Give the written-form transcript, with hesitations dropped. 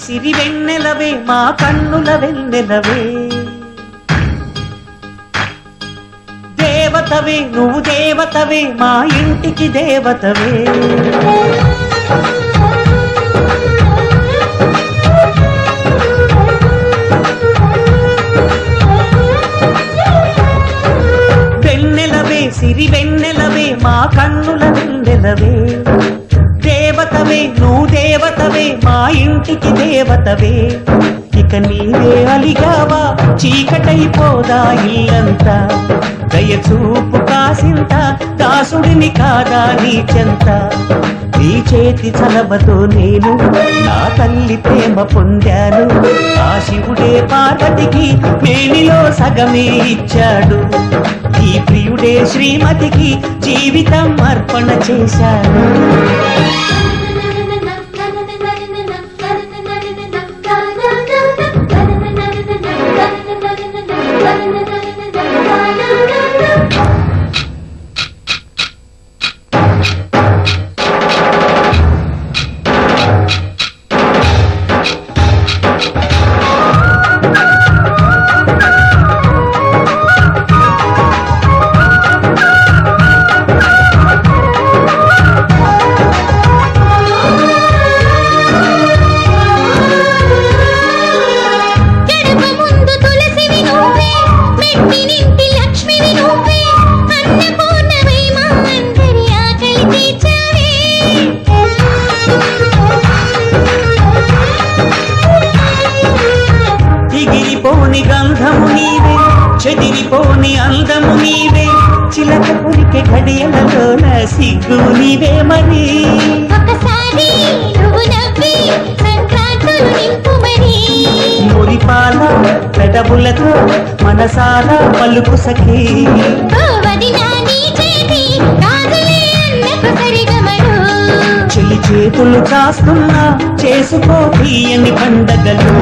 సిరి వెన్నెలవే మా కన్నుల వెన్నెలవే దేవతవే నువ్వు దేవతవే మా ఇంటికి దేవతవే వెన్నెలవే సిరి వెన్నెలవే మా కన్నుల వెన్నెలవే దేవతవే నువ్వు దేవతవే మా ఇంటికి దేవతవే ఇక నీవే అలిగావా చీకటైపోదా ఇల్లంతా దయచూపు కాసింత దాసుడిని కాదా నీ చెంత నీ చేతి చలవతో నేను నా తల్లి ప్రేమ పొందాను ఆ శివుడే పార్వతికి మేనిలో సగమే ఇచ్చాడు ఈ ప్రియుడే శ్రీమతికి జీవితం అర్పణ చేశాడు ఎగిరిపోని గంధము నీవే చెదిరిపోని అందము నీవే చిలక పురికే ఘడియలలోన సిగ్గు నీవే మరి మురిపాల పెదవులతో మనసారా పలుకు సఖీ చెలి చేతులు కాస్తున్నా చేసుకో తీయని పండగలు